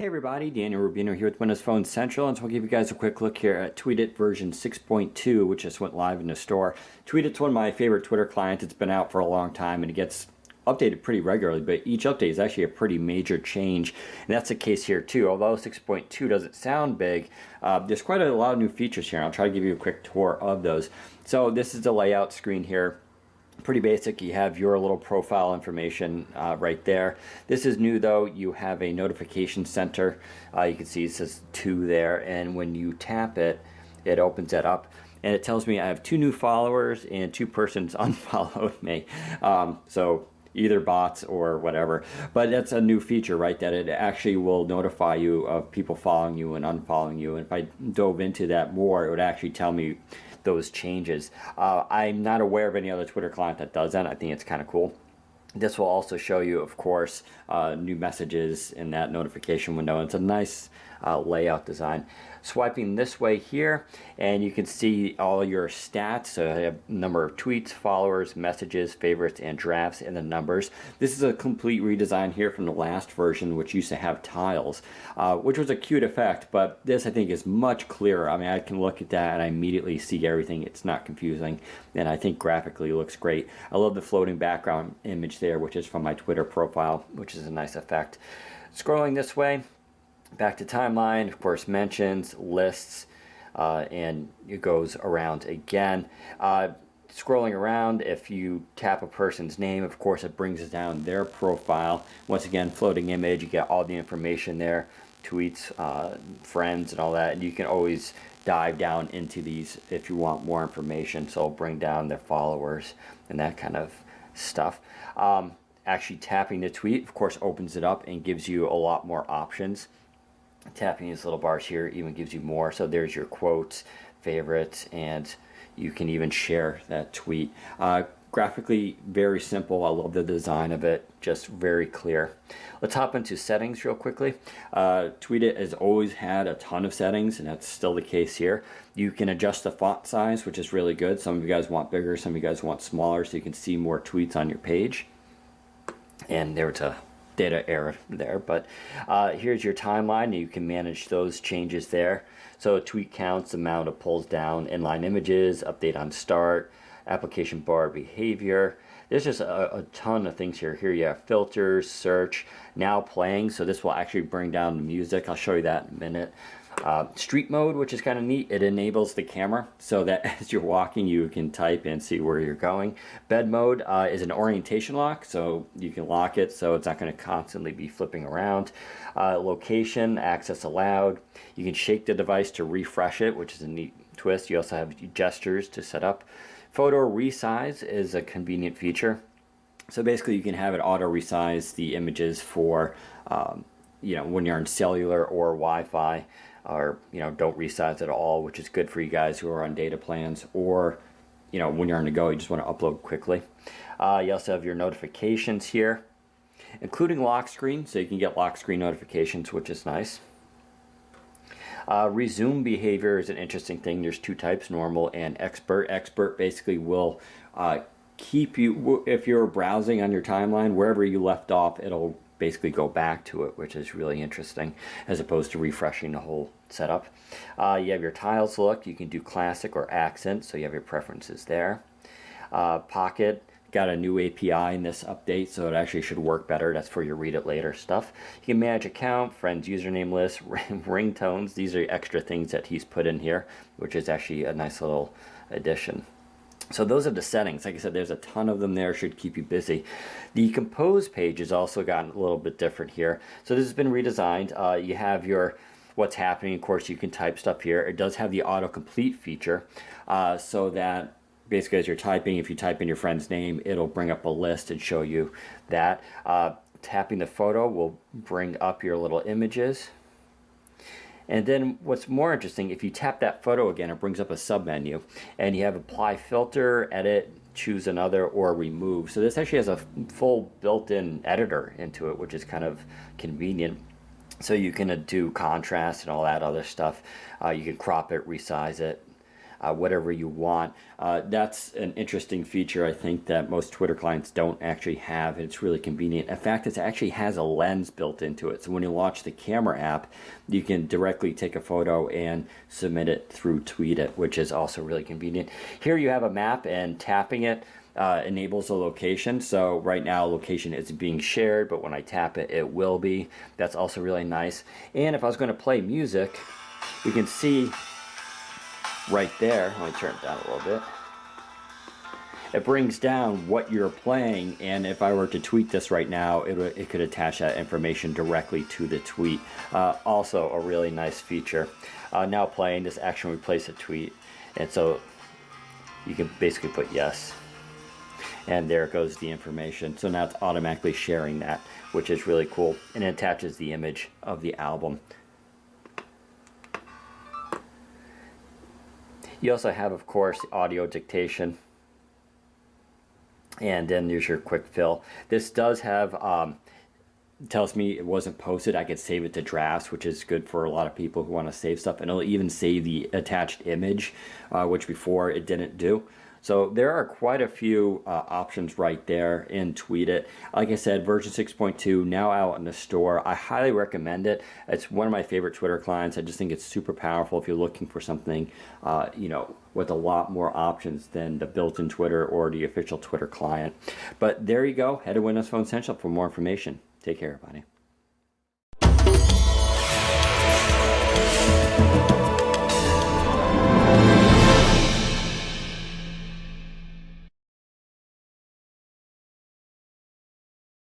Hey everybody, Daniel Rubino here with Windows Phone Central, and so I'll give you guys a quick look here at TweetIt version 6.2, which just went live in the store. TweetIt's one of my favorite Twitter clients. It's been out for a long time, and it gets updated pretty regularly, but each update is actually a pretty major change, and that's the case here too. Although 6.2 doesn't sound big, there's quite a lot of new features here, and I'll try to give you a quick tour of those. So this is the layout screen here. Pretty basic. You have your little profile information right there. This is new though. You have a notification center. You can see it says 2 there, and when you tap it, it opens that up and it tells me I have 2 new followers and 2 persons unfollowed me. So either bots or whatever, but that's a new feature, right? That it actually will notify you of people following you and unfollowing you. And if I dove into that more, it would actually tell me those changes. I'm not aware of any other Twitter client that does that. I think it's kind of cool. This will also show you, of course, new messages in that notification window. It's a nice layout design. Swiping this way here, and you can see all your stats. So I have number of tweets, followers, messages, favorites, and drafts, and the numbers. This is a complete redesign here from the last version, which used to have tiles, which was a cute effect, but this I think is much clearer. I mean, I can look at that and I immediately see everything. It's not confusing, and I think graphically it looks great. I love the floating background image there, which is from my Twitter profile, which is a nice effect. Scrolling this way, back to timeline, of course, mentions, lists, and it goes around again. Scrolling around, if you tap a person's name, of course, it brings down their profile. Once again, floating image, you get all the information there, tweets, friends, and all that. And you can always dive down into these if you want more information. So it'll bring down their followers and that kind of stuff. Actually tapping the tweet, of course, opens it up and gives you a lot more options. Tapping these little bars here even gives you more. So there's your quotes, favorites, and you can even share that tweet. Graphically very simple. I love the design of it, just very clear. Let's hop into settings real quickly. TweetIt has always had a ton of settings, and that's still the case here. You can adjust the font size, which is really good. Some of you guys want bigger, some of you guys want smaller, so you can see more tweets on your page. And there's a data error there, but here's your timeline. You can manage those changes there. So tweet counts, amount of pulls down, inline images, update on start, application bar behavior. There's just a ton of things here. Here you have filters, search, now playing. So this will actually bring down the music. I'll show you that in a minute. Street mode, which is kind of neat. It enables the camera so that as you're walking, you can type and see where you're going. Bed mode is an orientation lock, so you can lock it so it's not going to constantly be flipping around. Location, access allowed. You can shake the device to refresh it, which is a neat twist. You also have gestures to set up. Photo resize is a convenient feature. So basically you can have it auto resize the images for when you're on cellular or Wi-Fi, or don't resize at all, which is good for you guys who are on data plans, or when you're on the go, you just want to upload quickly. You also have your notifications here, including lock screen, so you can get lock screen notifications, which is nice. Resume behavior is an interesting thing. There's 2 types, normal and expert. Expert basically will keep you, if you're browsing on your timeline, wherever you left off, it'll basically go back to it, which is really interesting, as opposed to refreshing the whole setup. You have your tiles look. You can do classic or accent, so you have your preferences there. Pocket got a new API in this update, so it actually should work better. That's for your read it later stuff. You can manage account, friends, username list, ringtones. These are extra things that he's put in here, which is actually a nice little addition. So those are the settings. Like I said, there's a ton of them there, should keep you busy. The compose page has also gotten a little bit different here. So this has been redesigned. You have your what's happening. Of course, you can type stuff here. It does have the autocomplete feature, so that basically as you're typing, if you type in your friend's name, it'll bring up a list and show you that. Tapping the photo will bring up your little images. And then what's more interesting, if you tap that photo again, it brings up a submenu, and you have apply filter, edit, choose another, or remove. So this actually has a full built-in editor into it, which is kind of convenient. So you can do contrast and all that other stuff. You can crop it, resize it. whatever you want. That's an interesting feature, I think, that most Twitter clients don't actually have, and it's really convenient. In fact, it actually has a lens built into it. So when you launch the camera app, you can directly take a photo and submit it through TweetIt, which is also really convenient. Here you have a map, and tapping it enables a location. So right now location isn't being shared, but when I tap it, it will be. That's also really nice. And if I was going to play music, you can see right there, let me turn it down a little bit. It brings down what you're playing, and if I were to tweet this right now, it could attach that information directly to the tweet. Also a really nice feature. Now playing this action replace a tweet, and so you can basically put yes, and there goes the information. So now it's automatically sharing that, which is really cool, and it attaches the image of the album. You also have, of course, audio dictation. And then there's your quick fill. This does have, tells me it wasn't posted. I could save it to drafts, which is good for a lot of people who want to save stuff. And it'll even save the attached image, which before it didn't do. So there are quite a few options right there in TweetIt. Like I said, version 6.2 now out in the store. I highly recommend it. It's one of my favorite Twitter clients. I just think it's super powerful if you're looking for something, with a lot more options than the built-in Twitter or the official Twitter client. But there you go. Head to Windows Phone Central for more information. Take care, everybody.